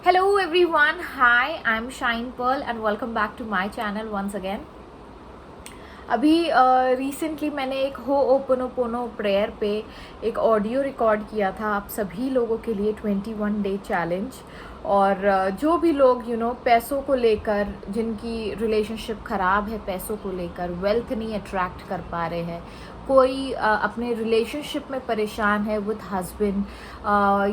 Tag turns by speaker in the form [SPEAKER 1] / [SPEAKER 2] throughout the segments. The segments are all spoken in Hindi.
[SPEAKER 1] Hello everyone, hi, I'm Shine Pearl and welcome back to my channel once again. अभी रिसेंटली मैंने एक हो ओपनोपोनो प्रेयर पे एक ऑडियो रिकॉर्ड किया था आप सभी लोगों के लिए 21 डे चैलेंज। और जो भी लोग पैसों को लेकर जिनकी रिलेशनशिप ख़राब है, पैसों को लेकर वेल्थ नहीं अट्रैक्ट कर पा रहे हैं, कोई अपने रिलेशनशिप में परेशान है विद हस्बैंड,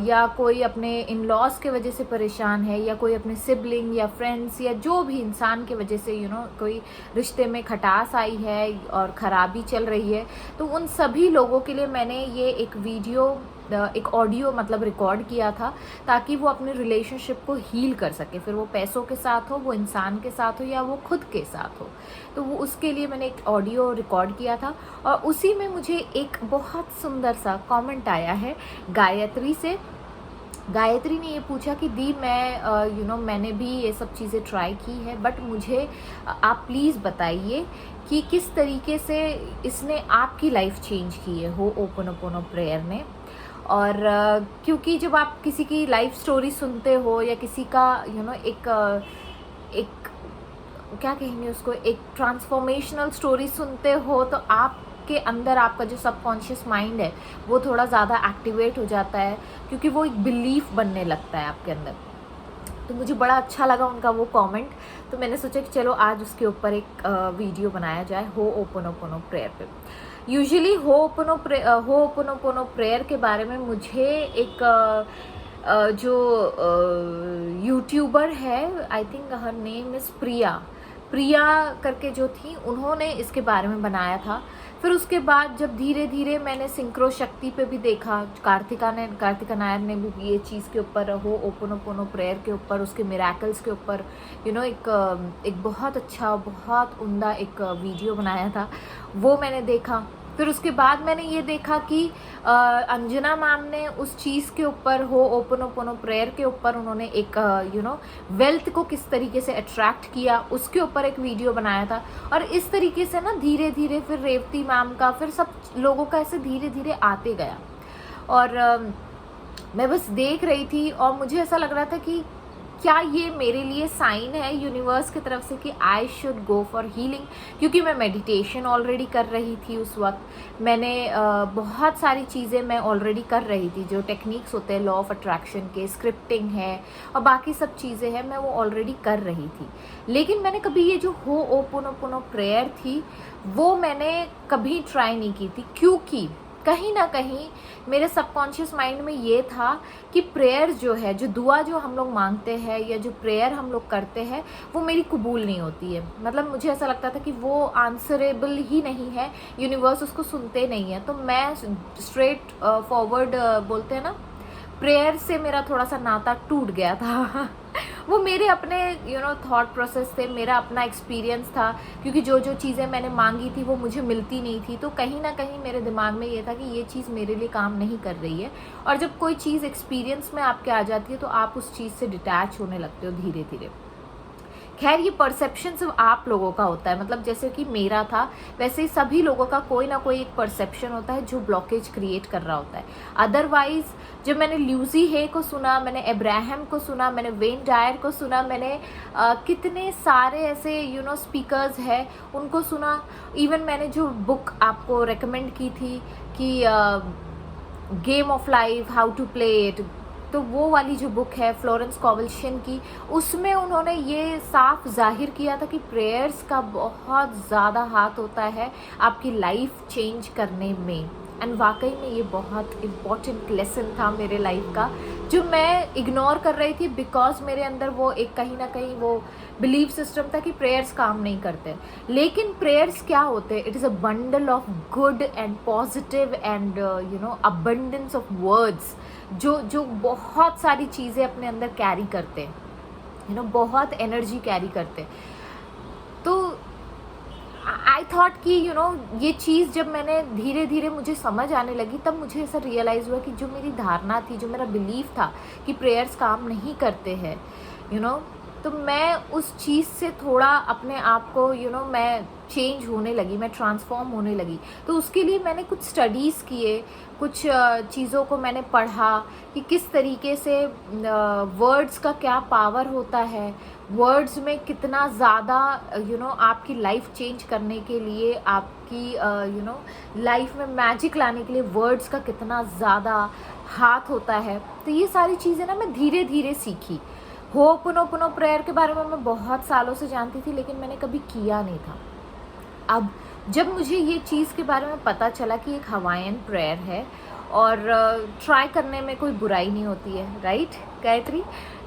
[SPEAKER 1] या कोई अपने इन लॉज के वजह से परेशान है, या कोई अपने सिबलिंग या फ्रेंड्स या जो भी इंसान के वजह से कोई रिश्ते में खटास आई है और ख़राबी चल रही है, तो उन सभी लोगों के लिए मैंने ये एक ऑडियो मतलब रिकॉर्ड किया था ताकि वो अपने रिलेशनशिप को हील कर सके, फिर वो पैसों के साथ हो, वो इंसान के साथ हो या वो खुद के साथ हो। तो वो उसके लिए मैंने एक ऑडियो रिकॉर्ड किया था और उसी में मुझे एक बहुत सुंदर सा कमेंट आया है गायत्री से। गायत्री ने ये पूछा कि दी मैं मैंने भी ये सब चीज़ें ट्राई की है, बट मुझे आप प्लीज़ बताइए कि किस तरीके से इसने आपकी लाइफ चेंज की है हो ओपनोपोनो प्रेयर ने। और क्योंकि जब आप किसी की लाइफ स्टोरी सुनते हो या किसी का एक क्या कहेंगे उसको, एक ट्रांसफॉर्मेशनल स्टोरी सुनते हो, तो आपके अंदर आपका जो सबकॉन्शियस माइंड है वो थोड़ा ज़्यादा एक्टिवेट हो जाता है, क्योंकि वो एक बिलीफ बनने लगता है आपके अंदर। तो मुझे बड़ा अच्छा लगा उनका वो कमेंट, तो मैंने सोचा कि चलो आज उसके ऊपर एक वीडियो बनाया जाए हो ओपनोपोनो प्रेयर पे। यूजुअली हो ओपनोपोनो प्रेयर के बारे में मुझे एक जो यूट्यूबर है, I think her name is Priya करके जो थी, उन्होंने इसके बारे में बनाया था। फिर उसके बाद जब धीरे धीरे मैंने सिंक्रो शक्ति पे भी देखा, कार्तिका नायर ने भी ये चीज़ के ऊपर हो ओपनोपोनो प्रेयर के ऊपर, उसके मिराकल्स के ऊपर एक बहुत अच्छा, बहुत उम्दा एक वीडियो बनाया था, वो मैंने देखा। फिर उसके बाद मैंने ये देखा कि अंजना मैम ने उस चीज़ के ऊपर हो ओपनोपोनो प्रेयर के ऊपर उन्होंने एक वेल्थ को किस तरीके से अट्रैक्ट किया, उसके ऊपर एक वीडियो बनाया था। और इस तरीके से ना धीरे धीरे फिर रेवती मैम का, फिर सब लोगों का ऐसे धीरे धीरे आते गया। और मैं बस देख रही थी और मुझे ऐसा लग रहा था कि क्या ये मेरे लिए साइन है यूनिवर्स की तरफ से कि I should go for healing, क्योंकि मैं मेडिटेशन ऑलरेडी कर रही थी उस वक्त। मैंने बहुत सारी चीज़ें मैं ऑलरेडी कर रही थी, जो टेक्निक्स होते हैं लॉ ऑफ अट्रैक्शन के, स्क्रिप्टिंग है और बाकी सब चीज़ें हैं, मैं वो ऑलरेडी कर रही थी। लेकिन मैंने कभी ये जो हो ओपनोपोनो प्रेयर थी वो मैंने कभी ट्राई नहीं की थी, क्योंकि कहीं ना कहीं मेरे सबकॉन्शियस माइंड में ये था कि प्रेयर जो है, जो दुआ जो हम लोग मांगते हैं या जो प्रेयर हम लोग करते हैं, वो मेरी कबूल नहीं होती है। मतलब मुझे ऐसा लगता था कि वो आंसरेबल ही नहीं है, यूनिवर्स उसको सुनते नहीं है। तो मैं स्ट्रेट फॉरवर्ड बोलते हैं ना, प्रेयर से मेरा थोड़ा सा नाता टूट गया था। वो मेरे अपने थॉट प्रोसेस थे, मेरा अपना एक्सपीरियंस था, क्योंकि जो जो चीज़ें मैंने मांगी थी वो मुझे मिलती नहीं थी। तो कहीं ना कहीं मेरे दिमाग में ये था कि ये चीज़ मेरे लिए काम नहीं कर रही है। और जब कोई चीज़ एक्सपीरियंस में आपके आ जाती है तो आप उस चीज़ से डिटैच होने लगते हो धीरे धीरे। खैर, ये परसेप्शन सिर्फ आप लोगों का होता है, मतलब जैसे कि मेरा था वैसे ही सभी लोगों का कोई ना कोई एक परसेप्शन होता है जो ब्लॉकेज क्रिएट कर रहा होता है। अदरवाइज जब मैंने ल्यूजी हे को सुना, मैंने अब्राहम को सुना, मैंने वेन डायर को सुना, मैंने कितने सारे ऐसे स्पीकर्स हैं उनको सुना। इवन मैंने जो बुक आपको रेकमेंड की थी कि game of life, how to play it, तो वो वाली जो बुक है फ्लोरेंस कॉवल्शन की, उसमें उन्होंने ये साफ जाहिर किया था कि प्रेयर्स का बहुत ज़्यादा हाथ होता है आपकी लाइफ चेंज करने में। एंड वाकई में ये बहुत इम्पॉर्टेंट लेसन था मेरे लाइफ का, जो मैं इग्नोर कर रही थी, बिकॉज मेरे अंदर वो एक कहीं ना कहीं वो बिलीव सिस्टम था कि प्रेयर्स काम नहीं करते। लेकिन प्रेयर्स क्या होते हैं? It is a bundle of good and positive and abundance of words, जो बहुत सारी चीज़ें अपने अंदर कैरी करते हैं, बहुत एनर्जी कैरी करते हैं। तो आई थॉट कि ये चीज़ जब मैंने धीरे धीरे मुझे समझ आने लगी, तब मुझे ऐसा रियलाइज़ हुआ कि जो मेरी धारणा थी, जो मेरा बिलीफ था कि प्रेयर्स काम नहीं करते हैं, तो मैं उस चीज़ से थोड़ा अपने आप को मैं चेंज होने लगी, मैं ट्रांसफॉर्म होने लगी। तो उसके लिए मैंने कुछ स्टडीज़ किए, कुछ चीज़ों को मैंने पढ़ा कि किस तरीके से वर्ड्स का क्या पावर होता है, वर्ड्स में कितना ज़्यादा आपकी लाइफ चेंज करने के लिए, आपकी लाइफ में मैजिक लाने के लिए वर्ड्स का कितना ज़्यादा हाथ होता है। तो ये सारी चीज़ें ना मैं धीरे धीरे सीखी। होपोनोपोनो प्रेयर के बारे में मैं बहुत सालों से जानती थी, लेकिन मैंने कभी किया नहीं था। अब जब मुझे ये चीज़ के बारे में पता चला कि एक हवाईयन प्रेयर है और ट्राई करने में कोई बुराई नहीं होती है, राइट गायत्री?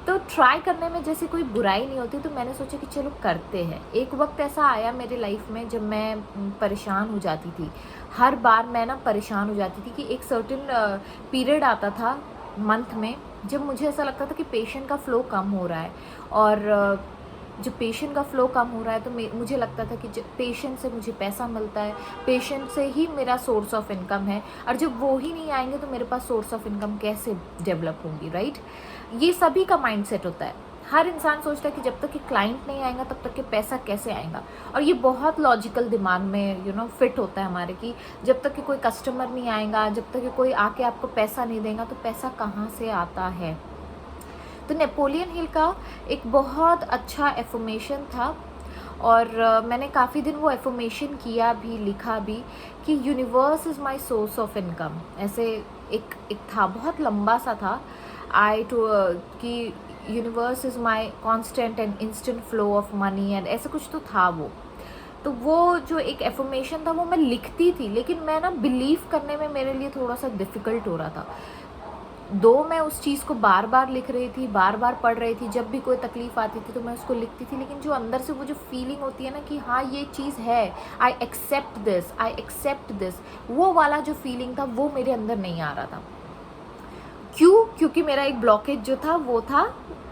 [SPEAKER 1] तो ट्राई करने में जैसे कोई बुराई नहीं होती, तो मैंने सोचा कि चलो करते हैं। एक वक्त ऐसा आया मेरे लाइफ में जब मैं परेशान हो जाती थी। हर बार मैं ना परेशान हो जाती थी कि एक सर्टेन पीरियड आता था मंथ में जब मुझे ऐसा लगता था कि पेशेंट का फ़्लो कम हो रहा है, और जब पेशेंट का फ़्लो कम हो रहा है तो मुझे लगता था कि पेशेंट से मुझे पैसा मिलता है, पेशेंट से ही मेरा सोर्स ऑफ इनकम है, और जब वो ही नहीं आएंगे तो मेरे पास सोर्स ऑफ इनकम कैसे डेवलप होंगी, राइट? ये सभी का माइंडसेट होता है। हर इंसान सोचता है कि जब तक कि क्लाइंट नहीं आएगा तब तक कि पैसा कैसे आएगा, और ये बहुत लॉजिकल दिमाग में फिट होता है हमारे कि जब तक कि कोई कस्टमर नहीं आएगा, जब तक कि कोई आके आपको पैसा नहीं देगा तो पैसा कहाँ से आता है। तो नेपोलियन हिल का एक बहुत अच्छा एफर्मेशन था, और मैंने काफ़ी दिन वो एफर्मेशन किया भी, लिखा भी कि universe is my source of income. ऐसे एक था, बहुत लंबा सा था, कि universe is my constant and instant flow of money, and ऐसा कुछ तो था वो। तो वो जो एक एफर्मेशन था वो मैं लिखती थी, लेकिन मैं ना बिलीव करने में मेरे लिए थोड़ा सा डिफ़िकल्ट हो रहा था। दो मैं उस चीज़ को बार बार लिख रही थी, बार बार पढ़ रही थी, जब भी कोई तकलीफ़ आती थी तो मैं उसको लिखती थी, लेकिन जो अंदर से वो जो फीलिंग होती है ना कि हाँ ये चीज़ है, आई एक्सेप्ट दिस, वो वाला जो फीलिंग था वो मेरे अंदर नहीं आ रहा था। क्यों? क्योंकि मेरा एक ब्लॉकेज जो था वो था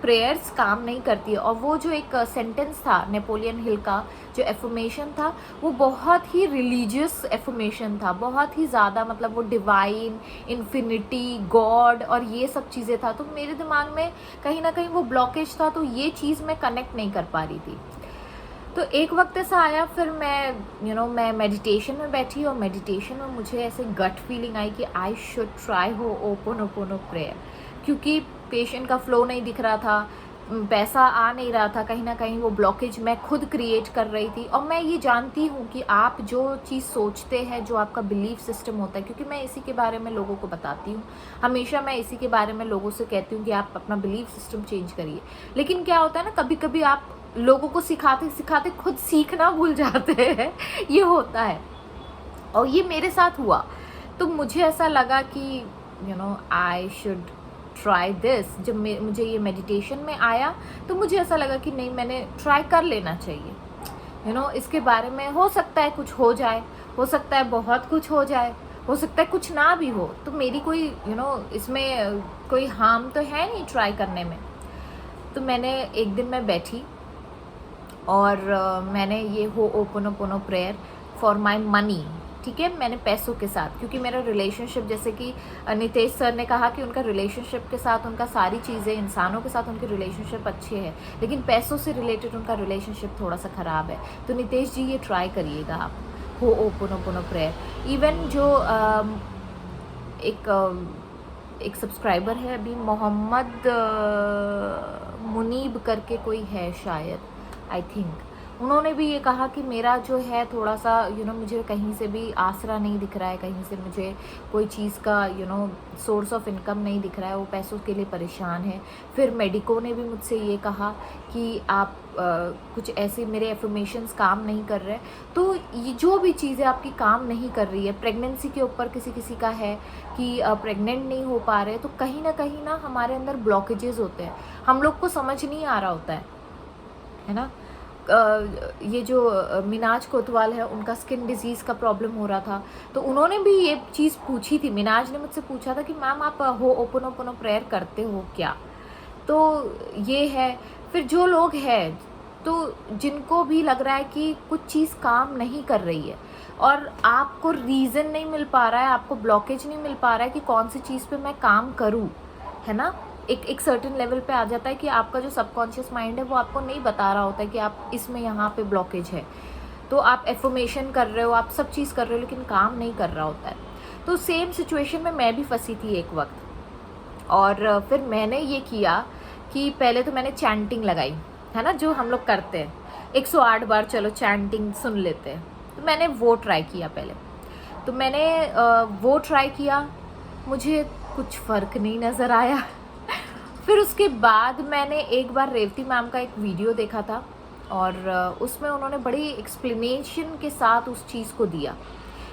[SPEAKER 1] प्रेयर्स काम नहीं करती है। और वो जो एक सेंटेंस था नेपोलियन हिल का, जो एफर्मेशन था, वो बहुत ही रिलीजियस एफर्मेशन था, बहुत ही ज़्यादा, मतलब वो डिवाइन, इन्फिनिटी, गॉड और ये सब चीज़ें था। तो मेरे दिमाग में कहीं ना कहीं वो ब्लॉकेज था, तो ये चीज़ मैं कनेक्ट नहीं कर पा रही थी। तो एक वक्त ऐसा आया, फिर मैं मेडिटेशन में बैठी, और मेडिटेशन में मुझे ऐसे गट फीलिंग आई कि I should try ho'oponopono prayer, क्योंकि पेशेंट का फ्लो नहीं दिख रहा था, पैसा आ नहीं रहा था, कहीं ना कहीं वो ब्लॉकेज मैं खुद क्रिएट कर रही थी। और मैं ये जानती हूँ कि आप जो चीज़ सोचते हैं, जो आपका बिलीफ सिस्टम होता है, क्योंकि मैं इसी के बारे में लोगों को बताती हूँ, हमेशा मैं इसी के बारे में लोगों से कहती हूँ कि आप अपना बिलीफ सिस्टम चेंज करिए। लेकिन क्या होता है ना, कभी कभी आप लोगों को सिखाते सिखाते खुद सीखना भूल जाते हैं, ये होता है, और ये मेरे साथ हुआ। तो मुझे ऐसा लगा कि आई शुड ट्राई दिस। जब मुझे ये मेडिटेशन में आया तो मुझे ऐसा लगा कि नहीं, मैंने ट्राई कर लेना चाहिए। इसके बारे में हो सकता है कुछ हो जाए, हो सकता है बहुत कुछ हो जाए, हो सकता है कुछ ना भी हो, तो मेरी कोई इसमें कोई हार्म तो है नहीं ट्राई करने में। तो मैंने एक दिन मैं बैठी और मैंने ये ho'oponopono prayer for my money, ठीक है, मैंने पैसों के साथ, क्योंकि मेरा रिलेशनशिप, जैसे कि नितेश सर ने कहा कि उनका रिलेशनशिप के साथ, उनका सारी चीज़ें, इंसानों के साथ उनके रिलेशनशिप अच्छे हैं, लेकिन पैसों से रिलेटेड उनका रिलेशनशिप थोड़ा सा ख़राब है। तो नितेश जी ये ट्राई करिएगा आप, होपोनोपोनो प्रेयर। इवन जो एक सब्सक्राइबर है अभी, मोहम्मद मुनीब करके कोई है शायद, आई थिंक, उन्होंने भी ये कहा कि मेरा जो है थोड़ा सा मुझे कहीं से भी आसरा नहीं दिख रहा है, कहीं से मुझे कोई चीज़ का सोर्स ऑफ इनकम नहीं दिख रहा है, वो पैसों के लिए परेशान है। फिर मेडिको ने भी मुझसे ये कहा कि आप कुछ ऐसे, मेरे एफर्मेशंस काम नहीं कर रहे। तो ये जो भी चीज़ें आपकी काम नहीं कर रही है, प्रेगनेंसी के ऊपर किसी किसी का है कि प्रेग्नेंट नहीं हो पा रहे, तो कहीं ना हमारे अंदर ब्लॉकेजेस होते हैं, हम लोग को समझ नहीं आ रहा होता है ना। ये जो मिनाज कोतवाल है, उनका स्किन डिजीज़ का प्रॉब्लम हो रहा था, तो उन्होंने भी ये चीज़ पूछी थी। मिनाज ने मुझसे पूछा था कि मैम आप होपोनोपोनो प्रेयर करते हो क्या? तो ये है। फिर जो लोग हैं, तो जिनको भी लग रहा है कि कुछ चीज़ काम नहीं कर रही है और आपको रीज़न नहीं मिल पा रहा है, आपको ब्लॉकेज नहीं मिल पा रहा है कि कौन सी चीज़ पे मैं काम करूँ, है ना, एक सर्टेन लेवल पे आ जाता है कि आपका जो सबकॉन्शियस माइंड है वो आपको नहीं बता रहा होता है कि आप इसमें यहाँ पे ब्लॉकेज है। तो आप एफर्मेशन कर रहे हो, आप सब चीज़ कर रहे हो, लेकिन काम नहीं कर रहा होता है। तो सेम सिचुएशन में मैं भी फंसी थी एक वक्त। और फिर मैंने ये किया कि पहले तो मैंने चैंटिंग लगाई, है ना, जो हम लोग करते हैं 108 बार चलो चैंटिंग सुन लेते हैं। तो मैंने वो ट्राई किया पहले। तो मैंने वो ट्राई किया, मुझे कुछ फ़र्क नहीं नज़र आया। फिर उसके बाद मैंने एक बार रेवती मैम का एक वीडियो देखा था, और उसमें उन्होंने बड़ी एक्सप्लेनेशन के साथ उस चीज़ को दिया,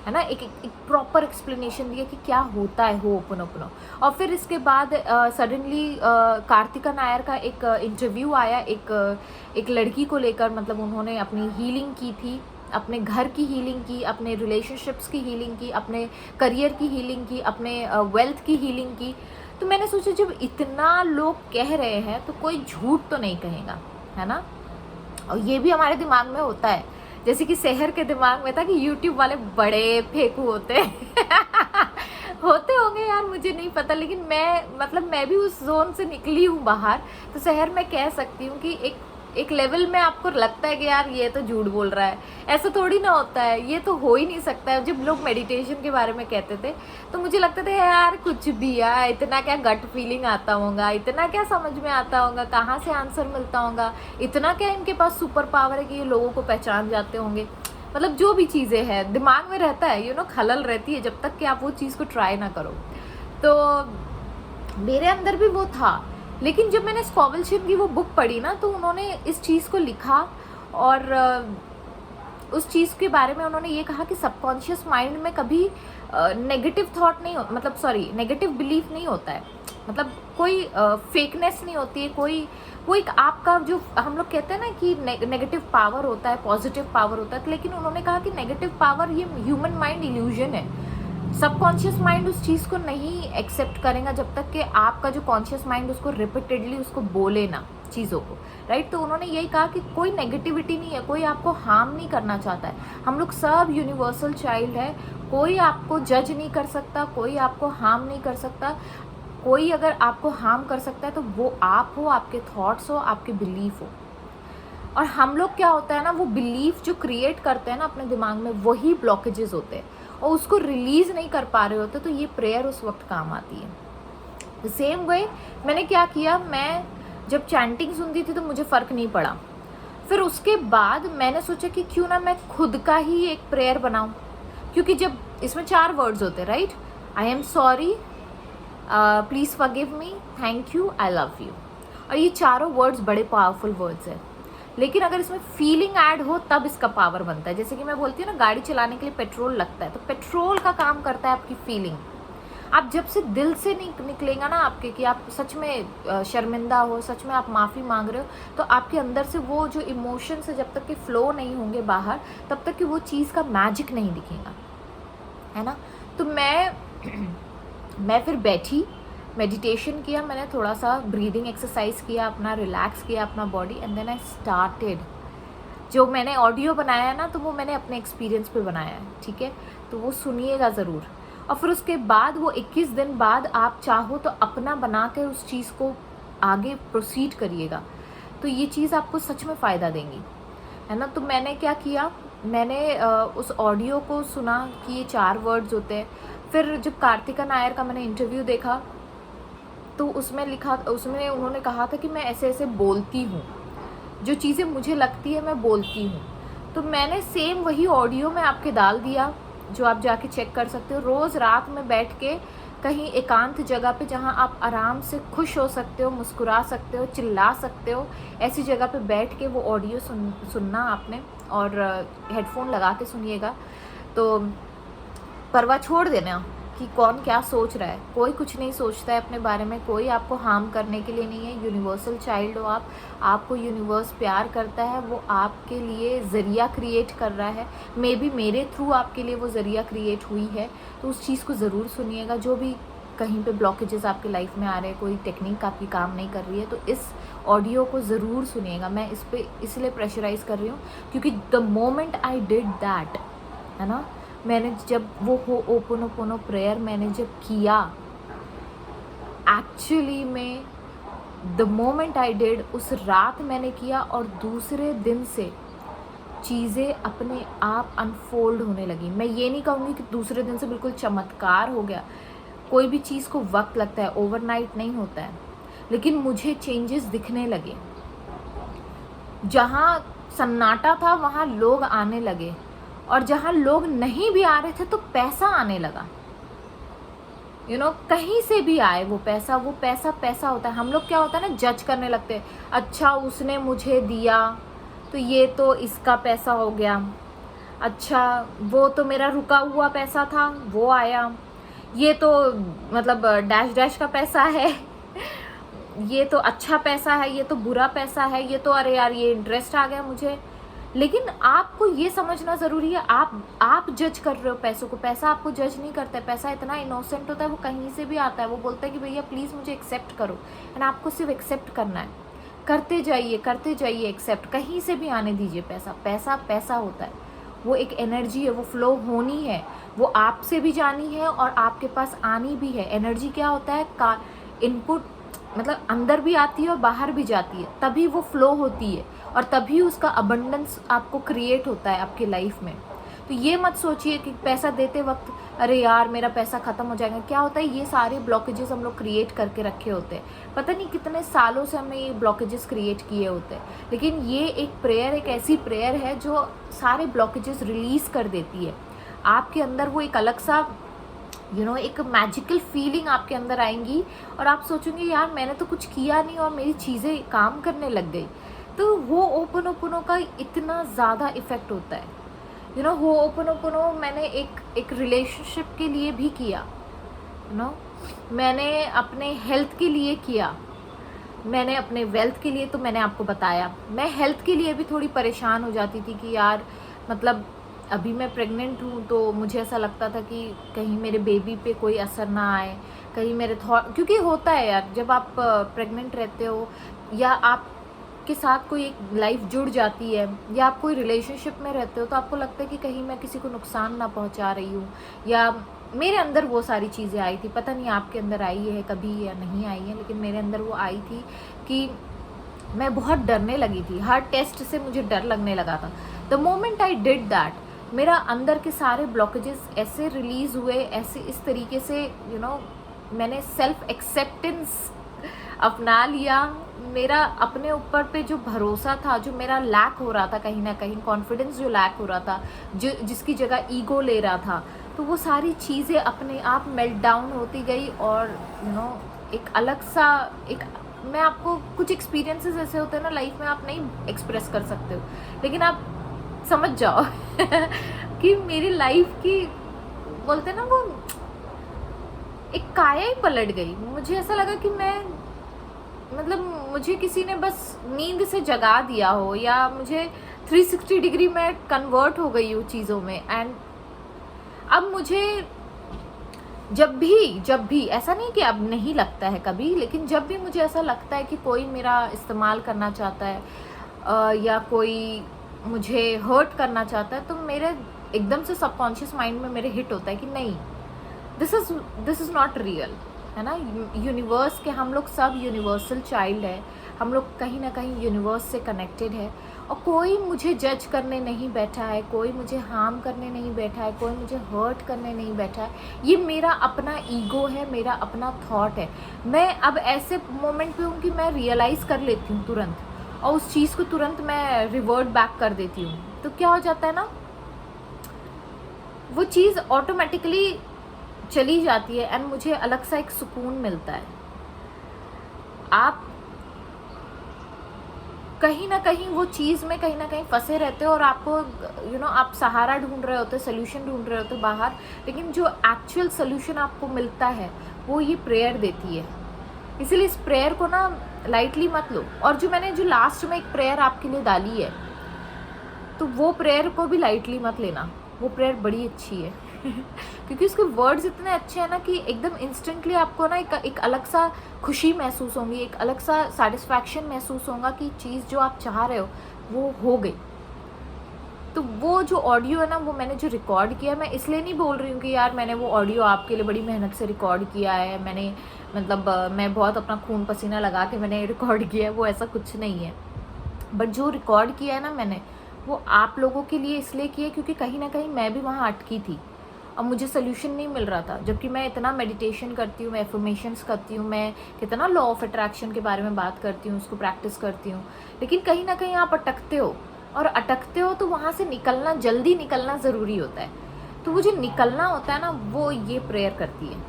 [SPEAKER 1] है ना, एक प्रॉपर एक्सप्लेनेशन दिया कि क्या होता है होओपोनोपोनो। और फिर इसके बाद सडनली कार्तिका नायर का एक इंटरव्यू आया, एक लड़की को लेकर, मतलब उन्होंने अपनी हीलिंग की थी, अपने घर की हीलिंग की, अपने रिलेशनशिप्स की हीलिंग की, अपने करियर की हीलिंग की, अपने वेल्थ की हीलिंग की। तो मैंने सोचा जब इतना लोग कह रहे हैं तो कोई झूठ तो नहीं कहेगा, है ना। और ये भी हमारे दिमाग में होता है, जैसे कि शहर के दिमाग में था कि यूट्यूब वाले बड़े फेंकू होते हैं। होते होंगे यार, मुझे नहीं पता, लेकिन मैं भी उस जोन से निकली हूँ बाहर। तो शहर में कह सकती हूँ कि एक लेवल में आपको लगता है कि यार ये तो झूठ बोल रहा है, ऐसा थोड़ी ना होता है, ये तो हो ही नहीं सकता है। जब लोग मेडिटेशन के बारे में कहते थे तो मुझे लगता था यार कुछ भी यार, इतना क्या गट फीलिंग आता होगा, इतना क्या समझ में आता होगा, कहाँ से आंसर मिलता होगा, इतना क्या इनके पास सुपर पावर है कि ये लोगों को पहचान जाते होंगे। मतलब जो भी चीज़ें हैं दिमाग में रहता है, खलल रहती है जब तक कि आप वो चीज़ को ट्राई ना करो। तो मेरे अंदर भी वो था, लेकिन जब मैंने स्कॉवल शिन की वो बुक पढ़ी ना, तो उन्होंने इस चीज़ को लिखा, और उस चीज़ के बारे में उन्होंने ये कहा कि सबकॉन्शियस माइंड में कभी नेगेटिव थॉट नहीं हो, मतलब सॉरी नेगेटिव बिलीफ नहीं होता है, मतलब कोई फेकनेस नहीं होती है, कोई आपका जो हम लोग कहते हैं ना कि नेगेटिव पावर होता है, पॉजिटिव पावर होता है। लेकिन उन्होंने कहा कि नेगेटिव पावर ये ह्यूमन माइंड इल्यूजन है। सबकॉन्शियस माइंड उस चीज़ को नहीं एक्सेप्ट करेगा जब तक कि आपका जो कॉन्शियस माइंड उसको रिपीटेडली उसको बोले ना चीज़ों को, राइट। तो उन्होंने यही कहा कि कोई नेगेटिविटी नहीं है, कोई आपको हार्म नहीं करना चाहता है। हम लोग सब यूनिवर्सल चाइल्ड है, कोई आपको जज नहीं कर सकता, कोई आपको हार्म नहीं कर सकता। कोई अगर आपको हार्म कर सकता है तो वो आप हो, आपके थॉट्स हो, आपके बिलीफ हो। और हम लोग क्या होता है ना, वो बिलीफ जो क्रिएट करते हैं ना अपने दिमाग में, वही ब्लॉकेजेस होते हैं, और उसको रिलीज नहीं कर पा रहे होते, तो ये प्रेयर उस वक्त काम आती है। सेम वे मैंने क्या किया, मैं जब चैंटिंग सुनती थी तो मुझे फ़र्क नहीं पड़ा। फिर उसके बाद मैंने सोचा कि क्यों ना मैं खुद का ही एक प्रेयर बनाऊं, क्योंकि जब इसमें 4 वर्ड्स होते हैं, right, I am sorry, please forgive me, thank you, I love you. और ये चारों वर्ड्स बड़े पावरफुल वर्ड्स हैं, लेकिन अगर इसमें फीलिंग ऐड हो तब इसका पावर बनता है। जैसे कि मैं बोलती हूँ ना, गाड़ी चलाने के लिए पेट्रोल लगता है, तो पेट्रोल का काम करता है आपकी फीलिंग। आप जब से दिल से निकलेगा ना आपके कि आप सच में शर्मिंदा हो, सच में आप माफ़ी मांग रहे हो, तो आपके अंदर से वो जो इमोशंस है जब तक कि फ्लो नहीं होंगे बाहर, तब तक कि वो चीज़ का मैजिक नहीं दिखेगा, है ना। तो मैं फिर बैठी, मेडिटेशन किया, मैंने थोड़ा सा ब्रीदिंग एक्सरसाइज किया, अपना रिलैक्स किया अपना body, and then I started. जो मैंने ऑडियो बनाया ना, तो वो मैंने अपने एक्सपीरियंस पे बनाया है, ठीक है, तो वो सुनिएगा ज़रूर। और फिर उसके बाद वो 21 दिन बाद आप चाहो तो अपना बना के उस चीज़ को आगे प्रोसीड करिएगा, तो ये चीज़ आपको सच में फ़ायदा देंगी, है ना। तो मैंने क्या किया, मैंने उस ऑडियो को सुना कि ये 4 वर्ड्स होते हैं। फिर जब कार्तिका नायर का मैंने इंटरव्यू देखा तो उसमें उन्होंने कहा था कि मैं ऐसे ऐसे बोलती हूँ, जो चीज़ें मुझे लगती है मैं बोलती हूँ। तो मैंने सेम वही ऑडियो में आपके डाल दिया, जो आप जाके चेक कर सकते हो। रोज़ रात में बैठ के कहीं एकांत जगह पे जहाँ आप आराम से खुश हो सकते हो, मुस्कुरा सकते हो, चिल्ला सकते हो, ऐसी जगह पे बैठ के वो ऑडियो सुनना आपने, और हेडफोन लगा के सुनिएगा। तो परवाह छोड़ देना कि कौन क्या सोच रहा है, कोई कुछ नहीं सोचता है अपने बारे में, कोई आपको हार्म करने के लिए नहीं है। यूनिवर्सल चाइल्ड हो आप, आपको यूनिवर्स प्यार करता है, वो आपके लिए ज़रिया क्रिएट कर रहा है। मे बी मेरे थ्रू आपके लिए वो ज़रिया क्रिएट हुई है, तो उस चीज़ को ज़रूर सुनिएगा। जो भी कहीं पे ब्लॉकेजेस आपके लाइफ में आ रहे हैं, कोई टेक्निक आपकी काम नहीं कर रही है, तो इस ऑडियो को ज़रूर सुनिएगा। मैं इस पर इसलिए प्रेशराइज़ कर रही हूँ क्योंकि the moment I did that, है ना, मैंने जब वो होओपोनोपोनो प्रेयर मैंने जब किया, एक्चुअली में द मोमेंट आई डिड, उस रात मैंने किया और दूसरे दिन से चीज़ें अपने आप अनफोल्ड होने लगी। मैं ये नहीं कहूँगी कि दूसरे दिन से बिल्कुल चमत्कार हो गया, कोई भी चीज़ को वक्त लगता है, ओवरनाइट नहीं होता है, लेकिन मुझे चेंजेस दिखने लगे। जहाँ सन्नाटा था वहाँ लोग आने लगे, और जहाँ लोग नहीं भी आ रहे थे तो पैसा आने लगा। कहीं से भी आए वो पैसा पैसा होता है। हम लोग क्या होता है ना, जज करने लगते हैं, अच्छा उसने मुझे दिया तो ये तो इसका पैसा हो गया, अच्छा वो तो मेरा रुका हुआ पैसा था वो आया, ये तो मतलब डैश डैश का पैसा है, ये तो अच्छा पैसा है, ये तो बुरा पैसा है, ये तो अरे यार ये इंटरेस्ट आ गया मुझे। लेकिन आपको ये समझना ज़रूरी है, आप जज कर रहे हो पैसों को, पैसा आपको जज नहीं करता है। पैसा इतना इनोसेंट होता है, वो कहीं से भी आता है, वो बोलता है कि भैया प्लीज़ मुझे एक्सेप्ट करो, एंड आपको सिर्फ एक्सेप्ट करना है। करते जाइए एक्सेप्ट, कहीं से भी आने दीजिए पैसा पैसा होता है, वो एक एनर्जी है, वो फ्लो होनी है, वो आपसे भी जानी है और आपके पास आनी भी है। एनर्जी क्या होता है, का इनपुट मतलब अंदर भी आती है और बाहर भी जाती है, तभी वो फ्लो होती है और तभी उसका अबंडेंस आपको क्रिएट होता है आपकी लाइफ में। तो ये मत सोचिए कि पैसा देते वक्त अरे यार मेरा पैसा ख़त्म हो जाएगा। क्या होता है, ये सारे ब्लॉकेजेस हम लोग क्रिएट करके रखे होते हैं, पता नहीं कितने सालों से हमने ये ब्लॉकेजेस क्रिएट किए होते हैं। लेकिन ये एक प्रेयर, एक ऐसी प्रेयर है जो सारे ब्लॉकेजेस रिलीज़ कर देती है। आपके अंदर वो एक अलग सा एक मैजिकल फीलिंग आपके अंदर आएंगी और आप सोचेंगे यार मैंने तो कुछ किया नहीं और मेरी चीज़ें काम करने लग गई। तो वो ओपनोपनो का इतना ज़्यादा इफ़ेक्ट होता है। वो ओपनोपनो मैंने एक रिलेशनशिप के लिए भी किया, मैंने अपने हेल्थ के लिए किया, मैंने अपने वेल्थ के लिए, तो मैंने आपको बताया। मैं हेल्थ के लिए भी थोड़ी परेशान हो जाती थी कि यार मतलब अभी मैं प्रेग्नेंट हूँ तो मुझे ऐसा लगता था कि कहीं मेरे बेबी पे कोई असर ना आए, कहीं मेरे थॉट, क्योंकि होता है यार जब आप प्रेग्नेंट रहते हो या आपके साथ कोई एक लाइफ जुड़ जाती है या आप कोई रिलेशनशिप में रहते हो तो आपको लगता है कि कहीं मैं किसी को नुकसान ना पहुँचा रही हूँ। या मेरे अंदर वो सारी चीज़ें आई थी, पता नहीं आपके अंदर आई है कभी या नहीं आई है, लेकिन मेरे अंदर वो आई थी कि मैं बहुत डरने लगी थी। हर टेस्ट से मुझे डर लगने लगा था। The moment I did that, मेरा अंदर के सारे ब्लॉकेजेस ऐसे रिलीज़ हुए, ऐसे इस तरीके से मैंने सेल्फ एक्सेप्टेंस अपना लिया। मेरा अपने ऊपर पे जो भरोसा था, जो मेरा लैक हो रहा था, कहीं ना कहीं कॉन्फिडेंस जो लैक हो रहा था, जो जिसकी जगह ईगो ले रहा था, तो वो सारी चीज़ें अपने आप मेल्ट डाउन होती गई। और एक अलग सा मैं आपको कुछ एक्सपीरियंसेस ऐसे होते हैं ना लाइफ में, आप नहीं एक्सप्रेस कर सकते हो, लेकिन आप समझ जाओ कि मेरी लाइफ की बोलते ना वो एक काया ही पलट गई। मुझे ऐसा लगा कि मैं मतलब मुझे किसी ने बस नींद से जगा दिया हो, या मुझे 360 डिग्री में कन्वर्ट हो गई हूँ चीज़ों में। एंड अब मुझे जब भी ऐसा नहीं कि अब नहीं लगता है कभी, लेकिन जब भी मुझे ऐसा लगता है कि कोई मेरा इस्तेमाल करना चाहता है या कोई मुझे हर्ट करना चाहता है, तो मेरे एकदम से सबकॉन्शियस माइंड में मेरे हिट होता है कि नहीं, दिस इज़ नॉट रियल, है ना। यूनिवर्स के हम लोग सब यूनिवर्सल चाइल्ड है, हम लोग कहीं ना कहीं यूनिवर्स से कनेक्टेड है, और कोई मुझे जज करने नहीं बैठा है, कोई मुझे हार्म करने नहीं बैठा है, कोई मुझे हर्ट करने नहीं बैठा है। ये मेरा अपना ईगो है, मेरा अपना थॉट है। मैं अब ऐसे मोमेंट पे हूँ कि मैं रियलाइज़ कर लेती हूँ तुरंत, और उस चीज़ को तुरंत मैं रिवर्ट बैक कर देती हूँ। तो क्या हो जाता है ना, वो चीज़ ऑटोमेटिकली चली जाती है एंड मुझे अलग सा एक सुकून मिलता है। आप कहीं ना कहीं वो चीज़ में कहीं ना कहीं फंसे रहते हो और आपको आप सहारा ढूंढ रहे होते, सोल्यूशन ढूंढ रहे होते बाहर, लेकिन जो एक्चुअल सोल्यूशन आपको मिलता है वो ये प्रेयर देती है। इसीलिए इस प्रेयर को ना लाइटली मत लो। और जो मैंने जो लास्ट में एक प्रेयर आपके लिए डाली है, तो वो प्रेयर को भी लाइटली मत लेना, वो प्रेयर बड़ी अच्छी है क्योंकि उसके वर्ड्स इतने अच्छे हैं ना कि एकदम इंस्टेंटली आपको ना एक अलग सा खुशी महसूस होगी, एक अलग सा सेटिस्फैक्शन महसूस होगा कि चीज़ जो आप चाह रहे हो वो हो गई। तो वो जो ऑडियो है ना, वो मैंने जो रिकॉर्ड किया, मैं इसलिए नहीं बोल रही हूँ कि यार मैंने वो ऑडियो आपके लिए बड़ी मेहनत से रिकॉर्ड किया है, मैंने मतलब मैं बहुत अपना खून पसीना लगा के मैंने रिकॉर्ड किया है, वो ऐसा कुछ नहीं है। बट जो रिकॉर्ड किया है ना मैंने, वो आप लोगों के लिए इसलिए किया क्योंकि कहीं ना कहीं मैं भी वहाँ अटकी थी और मुझे सोल्यूशन नहीं मिल रहा था। जबकि मैं इतना मेडिटेशन करती हूँ, मैं एफर्मेशंस करती हूँ, मैं कितना लॉ ऑफ अट्रैक्शन के बारे में बात करती हूँ, उसको प्रैक्टिस करती हूँ, लेकिन कहीं ना कहीं आप अटकते हो, और अटकते हो तो वहाँ से निकलना, जल्दी निकलना ज़रूरी होता है। तो वो जो निकलना होता है ना, वो ये प्रेयर करती है।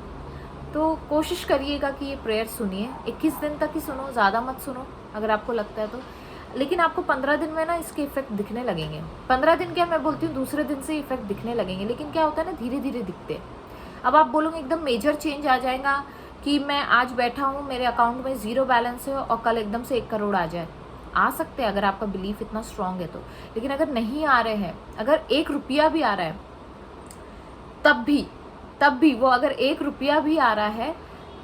[SPEAKER 1] तो कोशिश करिएगा कि ये प्रेयर सुनिए, 21 दिन तक ही सुनो, ज़्यादा मत सुनो अगर आपको लगता है तो। लेकिन आपको 15 दिन में ना इसके इफेक्ट दिखने लगेंगे। 15 दिन क्या, मैं बोलती हूँ दूसरे दिन से इफेक्ट दिखने लगेंगे। लेकिन क्या होता है ना, धीरे धीरे दिखते हैं। अब आप बोलोगे एकदम मेजर चेंज आ जाएगा कि मैं आज बैठा हूँ, मेरे अकाउंट में 0 बैलेंस है और कल एकदम से 1 करोड़ आ जाए। आ सकते हैं अगर आपका बिलीफ इतना स्ट्रांग है तो। लेकिन अगर नहीं आ रहे हैं, अगर 1 रुपया भी आ रहा है तब भी वो, अगर 1 रुपया भी आ रहा है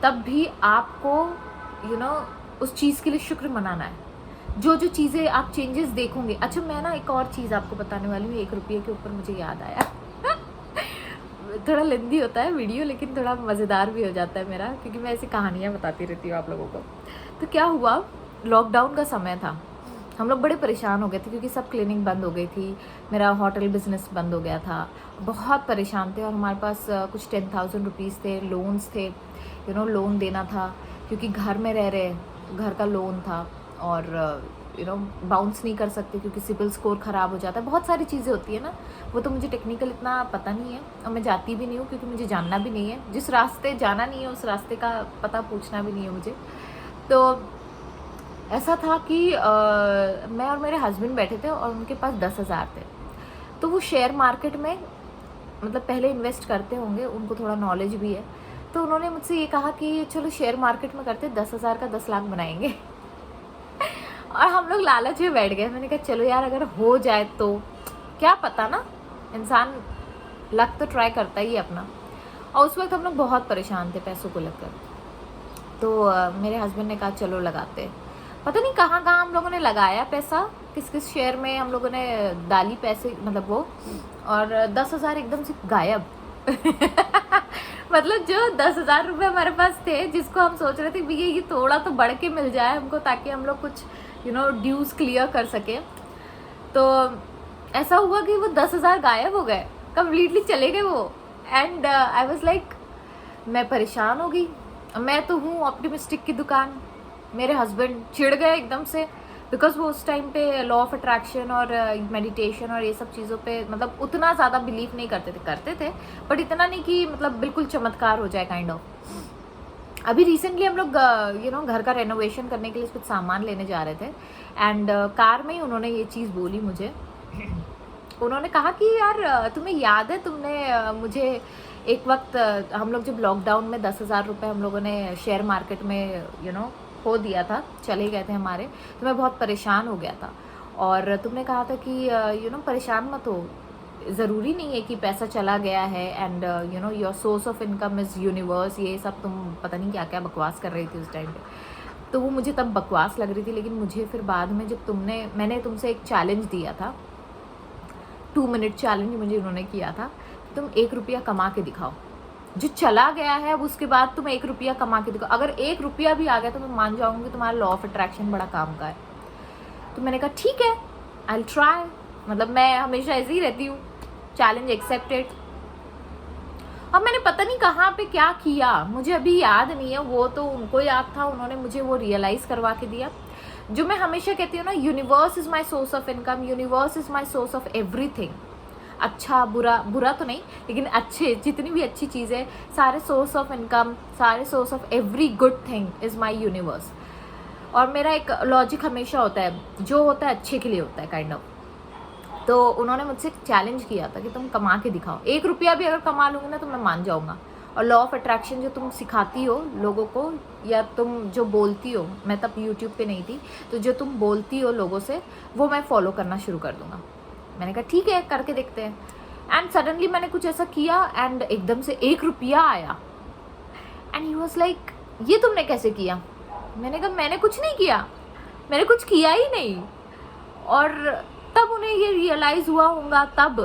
[SPEAKER 1] तब भी आपको उस चीज़ के लिए शुक्र मनाना है। जो जो चीज़ें आप चेंजेस देखोगे। अच्छा, मैं ना एक और चीज़ आपको बताने वाली हूँ, 1 रुपये के ऊपर मुझे याद आया। थोड़ा लेंदी होता है वीडियो, लेकिन थोड़ा मज़ेदार भी हो जाता है मेरा, क्योंकि मैं ऐसी कहानियाँ बताती रहती हूँ आप लोगों को। तो क्या हुआ, लॉकडाउन का समय था, हम लोग बड़े परेशान हो गए थे क्योंकि सब क्लिनिक बंद हो गई थी, मेरा होटल बिजनेस बंद हो गया था, बहुत परेशान थे। और हमारे पास कुछ 10,000 रुपीज़ थे, लोन्स थे, लोन देना था क्योंकि घर में रह रहे, घर का लोन था, और बाउंस नहीं कर सकते क्योंकि सिबिल स्कोर ख़राब हो जाता है। बहुत सारी चीज़ें होती है ना, वो तो मुझे टेक्निकल इतना पता नहीं है और मैं जाती भी नहीं हूँ क्योंकि मुझे जानना भी नहीं है। जिस रास्ते जाना नहीं है उस रास्ते का पता पूछना भी नहीं है मुझे। तो ऐसा था कि मैं और मेरे हस्बैंड बैठे थे और उनके पास 10,000 थे। तो वो शेयर मार्केट में मतलब पहले इन्वेस्ट करते होंगे, उनको थोड़ा नॉलेज भी है। तो उन्होंने मुझसे ये कहा कि चलो शेयर मार्केट में करते, 10,000 का 10 लाख बनाएंगे। और हम लोग लालच में बैठ गए। मैंने कहा चलो यार, अगर हो जाए तो क्या पता ना, इंसान लक तो ट्राई करता ही है अपना। और उस वक्त हम लोग बहुत परेशान थे पैसों को लेकर। तो मेरे हस्बैंड ने कहा चलो लगाते। पता नहीं कहाँ कहाँ हम लोगों ने लगाया पैसा, किस किस शेयर में हम लोगों ने डाली पैसे, मतलब वो, और 10,000 एकदम से गायब। मतलब जो 10,000 रुपये हमारे पास थे, जिसको हम सोच रहे थे भैया ये थोड़ा तो बढ़ के मिल जाए हमको, ताकि हम लोग कुछ ड्यूज क्लियर कर सके, तो ऐसा हुआ कि वो 10,000 गायब हो गए, कम्प्लीटली चले गए वो। एंड आई वाज लाइक, मैं परेशान हो गई। मैं तो हूँ ऑप्टिमिस्टिक की दुकान, मेरे हस्बैंड चिढ़ गए एकदम से, बिकॉज वो उस टाइम पे लॉ ऑफ अट्रैक्शन और मेडिटेशन और ये सब चीज़ों पे मतलब उतना ज़्यादा बिलीव नहीं करते थे, बट इतना नहीं कि मतलब बिल्कुल चमत्कार हो जाए काइंड ऑफ। अभी रिसेंटली हम लोग घर का रेनोवेशन करने के लिए कुछ सामान लेने जा रहे थे, एंड कार में ही उन्होंने ये चीज़ बोली मुझे। उन्होंने कहा कि यार तुम्हें याद है, तुमने मुझे एक वक्त हम लोग जब लॉकडाउन में 10,000 रुपये हम लोगों ने शेयर मार्केट में खो दिया था, चले गए थे हमारे, तो मैं बहुत परेशान हो गया था, और तुमने कहा था कि परेशान मत हो, ज़रूरी नहीं है कि पैसा चला गया है, and your source of income is universe, ये सब तुम पता नहीं क्या क्या बकवास कर रही थी उस टाइम पे। तो वो मुझे तब बकवास लग रही थी, लेकिन मुझे फिर बाद में जब मैंने तुमसे एक चैलेंज दिया था, 2 मिनट चैलेंज मुझे उन्होंने किया था, तुम 1 रुपया कमा के दिखाओ, जो चला गया है अब उसके बाद तुम 1 रुपया कमा के दिखाओ। अगर 1 रुपया भी आ गया तो मैं मान जाऊंगी तुम्हारा लॉ ऑफ अट्रैक्शन बड़ा काम का है। तो मैंने कहा ठीक है, आई विल ट्राई, मतलब मैं हमेशा ऐसे ही रहती हूँ, चैलेंज एक्सेप्टेड। अब मैंने पता नहीं कहाँ पे क्या किया, मुझे अभी याद नहीं है, वो तो उनको याद था, उन्होंने मुझे वो रियलाइज़ करवा के दिया। जो मैं हमेशा कहती हूँ ना, universe is my source of income, universe is my source of everything. अच्छा बुरा तो नहीं, लेकिन अच्छे, जितनी भी अच्छी चीज़ें, सारे सोर्स ऑफ इनकम, सारे source of every good thing is my universe. और मेरा एक लॉजिक हमेशा होता है, जो होता है अच्छे के लिए होता है काइंड ऑफ। तो उन्होंने मुझसे चैलेंज किया था कि तुम कमा के दिखाओ, 1 रुपया भी अगर कमा लूँगी ना तो मैं मान जाऊँगा। और लॉ ऑफ अट्रैक्शन जो तुम सिखाती हो लोगों को, या तुम जो बोलती हो, मैं तब यूट्यूब पे नहीं थी, तो जो तुम बोलती हो लोगों से, वो मैं फॉलो करना शुरू कर दूँगा। मैंने कहा ठीक है, करके देखते हैं। एंड सडनली मैंने कुछ ऐसा किया, एंड एकदम से 1 रुपया आया, एंड ही वॉज लाइक, ये तुमने कैसे किया? मैंने कहा मैंने कुछ नहीं किया, मैंने कुछ किया ही नहीं। और तब उन्हें ये रियलाइज़ हुआ होगा तब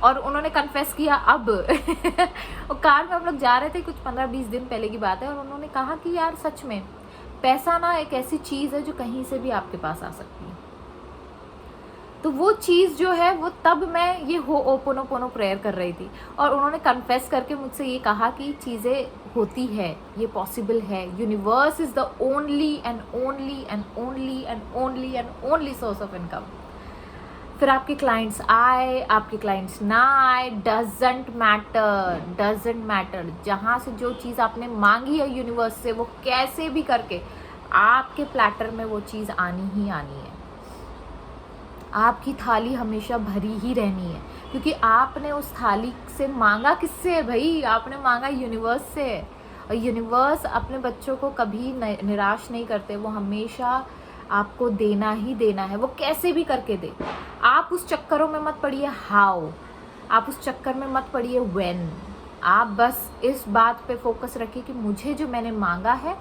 [SPEAKER 1] और उन्होंने कन्फेस किया अब और कार में हम लोग जा रहे थे, कुछ 15-20 दिन पहले की बात है, और उन्होंने कहा कि यार सच में पैसा ना एक ऐसी चीज़ है जो कहीं से भी आपके पास आ सकती है। तो वो चीज़ जो है वो तब मैं ये होओपोनोपोनो प्रेयर कर रही थी, और उन्होंने कन्फेस करके मुझसे ये कहा कि चीज़ें होती है, ये पॉसिबल है, universe is the only and only and only and only and only source of income. फिर आपके क्लाइंट्स आए, आपके क्लाइंट्स ना आए, डजेंट मैटर, जहाँ से जो चीज़ आपने मांगी है यूनिवर्स से, वो कैसे भी करके आपके प्लेटर में वो चीज़ आनी ही आनी है। आपकी थाली हमेशा भरी ही रहनी है, क्योंकि आपने उस थाली से मांगा किससे है भाई? आपने मांगा यूनिवर्स से। और यूनिवर्स अपने बच्चों को कभी निराश नहीं करते, वो हमेशा आपको देना ही देना है, वो कैसे भी करके दे। आप उस चक्करों में मत पड़िए हाउ, आप उस चक्कर में मत पड़िए व्हेन। आप बस इस बात पे फोकस रखिए कि मुझे जो मैंने मांगा है,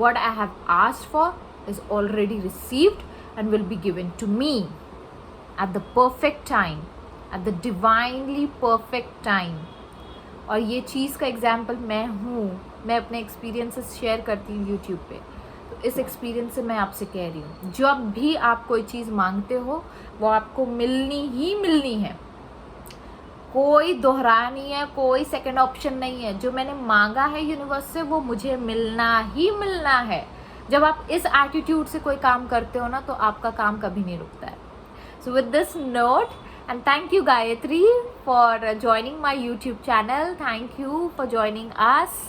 [SPEAKER 1] what I have asked for is already received and will be given to me at the perfect time, at the divinely perfect time। और ये चीज़ का एग्जाम्पल मैं हूँ, मैं अपने एक्सपीरियंसेस शेयर करती हूँ यूट्यूब पे, तो इस एक्सपीरियंस से मैं आपसे कह रही हूँ, जब भी आप कोई चीज़ मांगते हो वो आपको मिलनी ही मिलनी है, कोई दोहरा नहीं है, कोई सेकंड ऑप्शन नहीं है। जो मैंने मांगा है यूनिवर्स से वो मुझे मिलना ही मिलना है। जब आप इस एटीट्यूड से कोई काम करते हो ना, तो आपका काम कभी नहीं रुकता है। So with this note, and thank you Gayatri for joining my YouTube channel, thank you for joining us,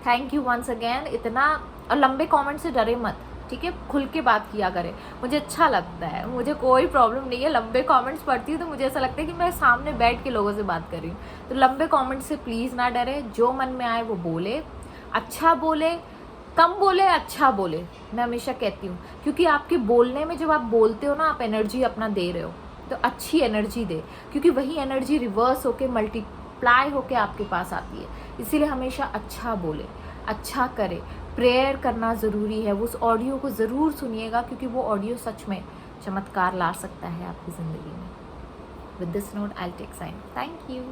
[SPEAKER 1] thank you once again। इतना और लंबे कमेंट से डरे मत, ठीक है, खुल के बात किया करें, मुझे अच्छा लगता है, मुझे कोई प्रॉब्लम नहीं है। लंबे कमेंट्स पढ़ती हूँ तो मुझे ऐसा लगता है कि मैं सामने बैठ के लोगों से बात कर रही हूँ। तो लंबे कमेंट्स से प्लीज़ ना डरे, जो मन में आए वो बोले, अच्छा बोले, कम बोले, अच्छा बोले, मैं हमेशा कहती हूँ, क्योंकि आपके बोलने में जब आप बोलते हो ना, आप एनर्जी अपना दे रहे हो, तो अच्छी एनर्जी दे, क्योंकि वही एनर्जी रिवर्स होके मल्टीप्लाई होके आपके पास आती है। इसीलिए हमेशा अच्छा बोले, अच्छा करे, प्रेयर करना ज़रूरी है। उस ऑडियो को ज़रूर सुनिएगा, क्योंकि वो ऑडियो सच में चमत्कार ला सकता है आपकी ज़िंदगी में। With this note I take sign, thank you.